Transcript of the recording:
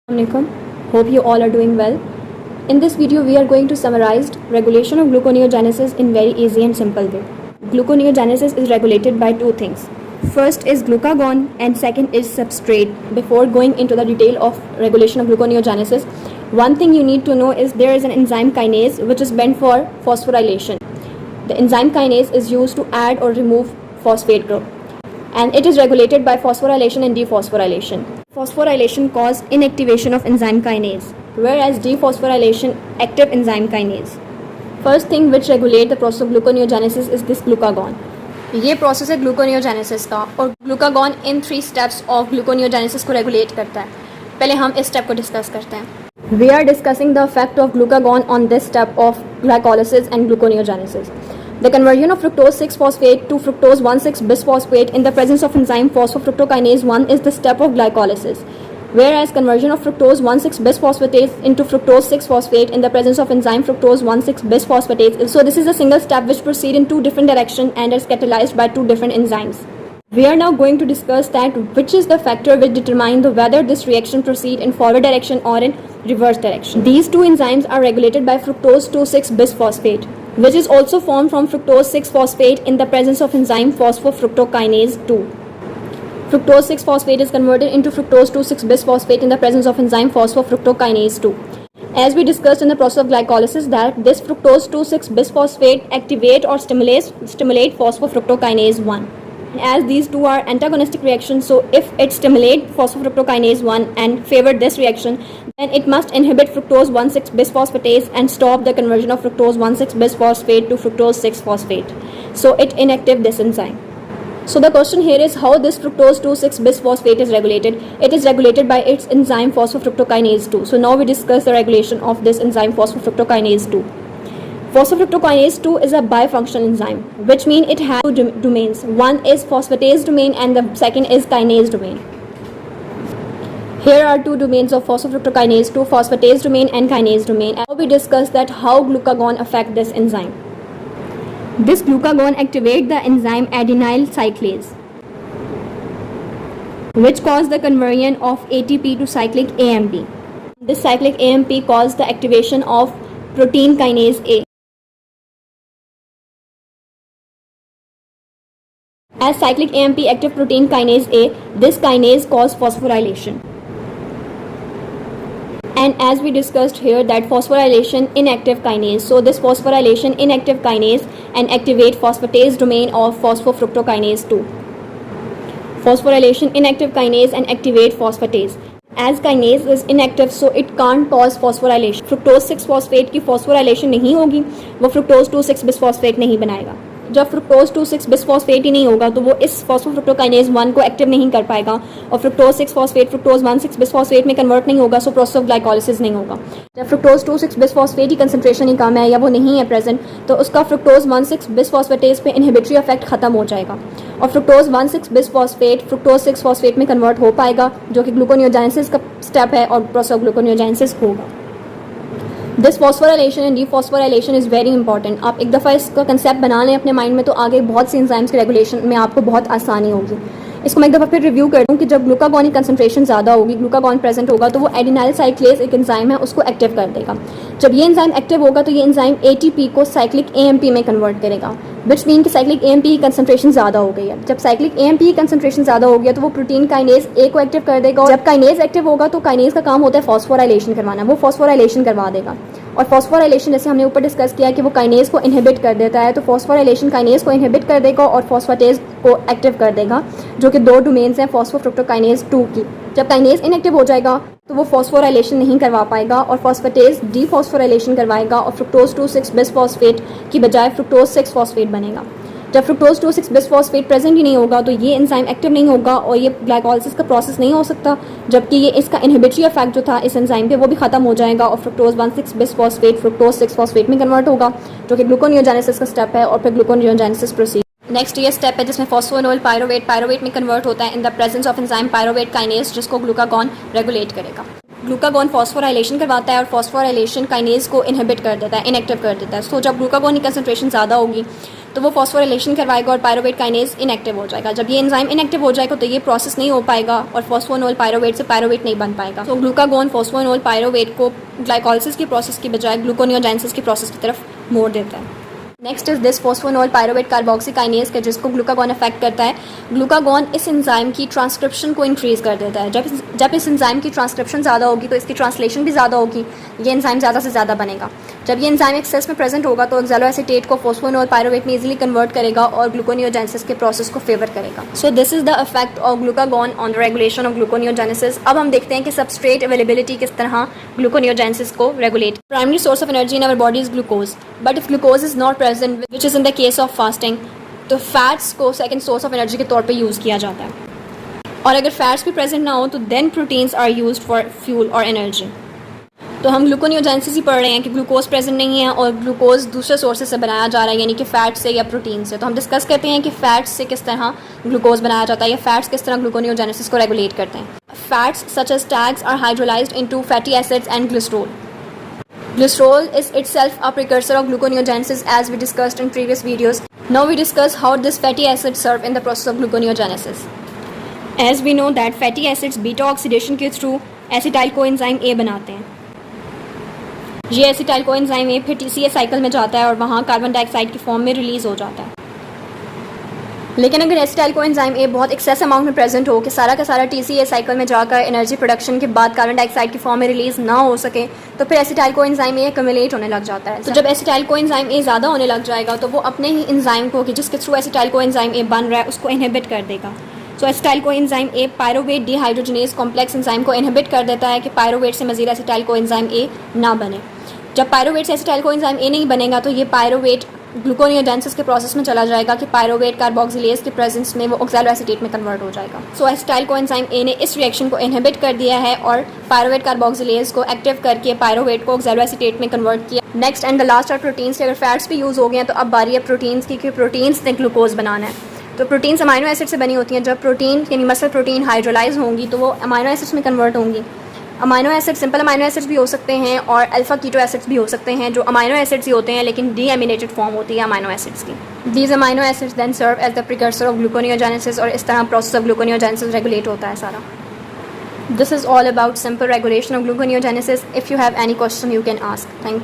Assalamualaikum. Hope you all are doing well. In this video, we are going to summarize regulation of gluconeogenesis in very easy and simple way. Gluconeogenesis is regulated by two things. First is glucagon and second is substrate. Before going into the detail of regulation of gluconeogenesis, one thing you need to know is there is an enzyme kinase which is meant for phosphorylation. The enzyme kinase is used to add or remove phosphate group, and it is regulated by phosphorylation and dephosphorylation. Phosphorylation causes inactivation of enzyme kinase, whereas dephosphorylation active enzyme kinase. First thing which regulate the process of gluconeogenesis is this glucagon. ये process है gluconeogenesis का, और glucagon in 3 steps of gluconeogenesis को regulate करता है. पहले हम इस स्टेप को डिस्कस करते हैं. We are discussing the effect of glucagon on this step of glycolysis and gluconeogenesis. The conversion of fructose 6-phosphate to fructose 1,6-bisphosphate in the presence of enzyme phosphofructokinase 1 is the step of glycolysis, whereas conversion of fructose 1,6-bisphosphatase into fructose 6-phosphate in the presence of enzyme fructose 1,6-bisphosphatase. So this is a single step which proceed in 2 different directions and is catalyzed by 2 different enzymes. We are now going to discuss that which is the factor which determine whether this reaction proceed in forward direction or in reverse direction. These 2 enzymes are regulated by fructose 2,6-bisphosphate, which is also formed from fructose 6-phosphate in the presence of enzyme phosphofructokinase 2. Fructose 6-phosphate is converted into fructose 2,6-bisphosphate in the presence of enzyme phosphofructokinase 2. As we discussed in the process of glycolysis, that this fructose 2,6-bisphosphate activate or stimulate phosphofructokinase 1. As these 2 are antagonistic reactions, so if it stimulate phosphofructokinase 1 and favor this reaction, then it must inhibit fructose 1,6-bisphosphatase and stop the conversion of fructose 1,6-bisphosphate to fructose 6-phosphate. So it inactive this enzyme. So the question here is how this fructose 2,6-bisphosphate is regulated. It is regulated by its enzyme phosphofructokinase 2. So now we discuss the regulation of this enzyme phosphofructokinase 2. Phosphofructokinase 2 is a bifunctional enzyme, which means it has 2 domains. One is phosphatase domain and the second is kinase domain. Here are 2 domains of phosphofructokinase 2, phosphatase domain and kinase domain. Now we discuss that how glucagon affect this enzyme. This glucagon activate the enzyme adenyl cyclase, which cause the conversion of ATP to cyclic AMP. This cyclic AMP cause the activation of protein kinase A. As cyclic AMP active protein kinase A, this kinase cause phosphorylation. And as we discussed here that phosphorylation inactive kinase, so this phosphorylation inactive kinase and activate phosphatase domain of phosphofructokinase 2. Phosphorylation inactive kinase and activate phosphatase. As kinase is inactive, so it can't cause phosphorylation. Fructose 6-phosphate की phosphorylation नहीं होगी, वो fructose 2,6-bisphosphate नहीं बनाएगा. जब fructose 2,6-बिस्फॉस्फेट ही नहीं होगा तो वो इस फॉस्फोफ्रुक्टोकाइनेज 1 को एक्टिव नहीं कर पाएगा, और फ्रुक्टोज 6-फॉस्फेट फ्रुक्टोज 1,6-बिस्फॉस्फेट में कन्वर्ट नहीं होगा, सो प्रोसेस ऑफ ग्लाइकोलिसिस नहीं होगा. जब फ्रुक्टोज 2,6-बिस्फॉस्फेट की कंसंट्रेशन ही कम है या वो नहीं है प्रेजेंट, तो उसका फ्रुक्टोज 1,6-बिस्फॉस्फेटेज पे इनहिबिटरी इफेक्ट खत्म हो जाएगा और फ्रुक्टोज 1,6-बिस्फॉस्फेट फ्रुक्टोज 6-फॉस्फेट में कन्वर्ट हो पाएगा, जो कि ग्लूकोनियोजेनेसिस का स्टेप है और प्रोसेस ऑफ ग्लूकोनियोजेनेसिस होगा. This phosphorylation and dephosphorylation is very important. आप एक दफ़ा इसका कंसेप्ट बना लें अपने माइंड में तो आगे बहुत सी एंजाइम्स के रेगुलेशन में आपको बहुत आसानी होगी. इसको मैं एक दफ़ा फिर रिव्यू कर दूँ कि जब ग्लूकागॉन की कंसंट्रेशन ज़्यादा होगी, ग्लूकागॉन प्रेजेंट होगा, तो वो एडिनाइल साइक्लेज एक एंजाइम है उसको एक्टिव कर देगा. जब ये एंजाइम एक्टिव होगा तो ये एंजाइम ATP को साइक्लिक AMP में कन्वर्ट करेगा, विच मीन कि साइक्लिक AMP की कंसंट्रेशन ज़्यादा हो गई है. जब साइक्लिक AMP की कंसंट्रेशन ज़्यादा हो गया तो वो प्रोटीन काइनेज A को एक्टिव कर देगा, और जब काइनेज एक्टिव होगा तो काइनेज का काम होता है फॉस्फोराइलेशन करवाना, वो फॉस्फोराइलेशन करवा देगा. और फॉस्फोराइलेशन जैसे हमने ऊपर डिस्कस किया कि वो काइनेज को इनहिबिट कर देता है, तो फॉस्फोराइलेशन काइनेज को इनहिबिट कर देगा और फॉस्फेटेज को एक्टिव कर देगा, जो कि 2 डोमेन्स हैं फॉस्फोफ्रुक्टोकाइनेज 2 की. जब काइनेज इनएक्टिव हो जाएगा तो वो फॉस्फोराइलेशन नहीं करवा पाएगा और फॉस्फेटेज डीफॉस्फोराइलेशन करवाएगा और फ्रुक्टोज 2,6-बिस्फॉस्फेट की बजाय फ्रुक्टोज 6-फॉस्फेट बनेगा. जब फ्रुक्टोज 2,6-बिस्फॉस्फेट प्रेजेंट ही नहीं होगा तो ये एंजाइम एक्टिव नहीं होगा और ये ग्लाइकोलिसिस का प्रोसेस नहीं हो सकता, जबकि ये इसका इनहिबिटरी इफेक्ट जो था इस एंजाइम पे वो भी खत्म हो जाएगा और फ्रुक्टोज 1,6-बिस्फॉस्फेट फ्रुक्टोज 6-फॉस्फेट में कन्वर्ट होगा, जो कि ग्लूकोनियोजेनेसिस का स्टेप है, और फिर ग्लूकोनियोजेनेसिस प्रोसीड. नेक्स्ट ये स्टेप है जिसमें फॉस्फोनोल पायरोवेट में कन्वर्ट होता है in the presence of enzyme pyruvate kinase, जिसको ग्लूकागॉन रेगुलेट करेगा. ग्लूकागॉन फॉस्फोराइलेशन करवाता है और फॉस्फोराइलेशन काइनेज को इनहिबिट कर देता है, इनएक्टिव कर देता है. सो जब ग्लूकागॉन की कंसंट्रेशन ज़्यादा होगी तो वो फॉस्फोराइलेशन करवाएगा और पायरोवेट काइनेज इनएक्टिव हो जाएगा। जब ये एंजाइम इनएक्टिव हो जाएगा तो ये प्रोसेस नहीं हो पाएगा और फॉस्फोनोल पायरोवेट से पायरोवेट नहीं बन पाएगा। तो ग्लूकागोन फॉस्फोनोल पायरोवेट को ग्लाइकोलिसिस की प्रोसेस की बजाय ग्लूकोनियोजेनेसिस की प्रोसेस की तरफ मोड़ देता है। नेक्स्ट इज दिस फॉस्फोनोल पायरोवेट कार्बोक्सीकाइनेज के जिसको ग्लूकागोन अफेक्ट करता है। ग्लूकागोन इस एंजाइम की ट्रांसक्रिप्शन को इंक्रीज़ कर देता है। जब इस एंजाइम की ट्रांसक्रिप्शन ज़्यादा होगी तो इसकी ट्रांसलेशन भी ज़्यादा होगी, ये एंजाइम ज़्यादा से ज़्यादा बनेगा। जब ये एंजाइम एक्सेस में प्रेजेंट होगा तो ऑक्सैलोएसीटेट को फॉस्फोनोल पायरोवेट में इजीली कन्वर्ट करेगा और ग्लूकोनियोजेनेसिस के प्रोसेस को फेवर करेगा। So this is the effect of glucagon on the regulation of gluconeogenesis. अब हम देखते हैं कि सबस्ट्रेट अवेलेबिलिटी किस तरह ग्लूकोनियोजेनेसिस को regulate. Primary source of energy in our body is glucose, but if glucose is not present which is in the case of fasting, तो fats को सेकेंड सोर्स ऑफ एनर्जी के तौर पे use किया जाता है। और अगर फैट्स भी प्रेजेंट ना हो तो then proteins are used for fuel और एनर्जी। तो हम ग्लूकोनियोजेनेसिस ही पढ़ रहे हैं कि ग्लूकोज प्रेजेंट नहीं है और ग्लूकोज दूसरे सोर्सेज से बनाया जा रहा है, यानी कि फैट से या प्रोटीन से। तो हम डिस्कस करते हैं कि फैट्स से किस तरह ग्लूकोज बनाया जाता है या फैट्स किस तरह ग्लूकोनियोजेनेसिस को रेगुलेट करते हैं। Fats such as TAGs are hydrolysed into fatty acids and glycerol. Glycerol is itself a precursor of gluconeogenesis as we discussed in previous videos. Now we discuss how this fatty acids serve in the process of gluconeogenesis. As we know that fatty acids beta oxidation के through acetyl coenzyme A बनाते हैं। ये acetyl coenzyme A फिर TCA cycle में जाता है और वहाँ कार्बन डाइऑक्साइड की फॉर्म में रिलीज़ हो जाता है। लेकिन अगर एसिटाइल कोएंजाइम ए बहुत एक्सेस अमाउंट में प्रेजेंट हो कि सारा का सारा टीसीए साइकिल में जाकर एनर्जी प्रोडक्शन के बाद कार्बन डाइऑक्साइड की फॉर्म में रिलीज़ ना हो सके तो फिर एसिटाइल कोएंजाइम ए कम्युलेट होने लग जाता है। तो जब एसिटाइल कोएंजाइम ए ज़्यादा होने लग जाएगा तो वो अपने ही एंजाइम को कि जिसके थ्रू एसिटाइल कोएंजाइम ए बन रहा है उसको इनहिबिट कर देगा। So acetyl coenzyme A pyruvate dehydrogenase complex enzyme को इनहिबिट कर देता है कि पायरोवेट से मज़ीद एसिटाइल कोएंजाइम ए ना बने। जब पायरोवेट से एसिटाइल कोएंजाइम ए नहीं बनेगा तो ये पायरोवेट ग्लूकोनियोजेनेसिस के प्रोसेस में चला जाएगा कि पायरोवेट कार्बोक्सिलेज के प्रेजेंस में वो ऑक्सैलोएसीटेट में कन्वर्ट हो जाएगा। सो एसिटाइल कोएंजाइम ए ने इस रिएक्शन को इनहिबिट कर दिया है और पायरोवेट कार्बोक्सिलेज को एक्टिव करके पायरोवेट को ऑक्सैलोएसीटेट में कन्वर्ट किया। Next and the last are proteins. अगर फैट्स भी यूज़ हो गए हैं तो अब बारी है प्रोटीन्स की, प्रोटीन्स ने ग्लूकोज बनाना है। तो प्रोटीन्स अमाइनो एसिड से बनी होती हैं। जब प्रोटीन यानी मसल प्रोटीन हाइड्रोलाइज होंगी तो वो अमाइनो एसिड्स में कन्वर्ट होंगी। Amino acid simple amino acids भी हो सकते हैं और अल्फा कीटो एसिड्स भी हो सकते हैं जो अमाइनो एसिड्स ही होते हैं लेकिन डीएमिनेटेड फॉर्म होती है अमाइनो एसिड्स की। These amino acids then serve as the precursor of gluconeogenesis और इस तरह प्रोसेस ऑफ ग्लूकोनियोजेनेसिस रेगुलेट होता है सारा। This is all about simple regulation of gluconeogenesis. If you have any question you can ask. Thank you.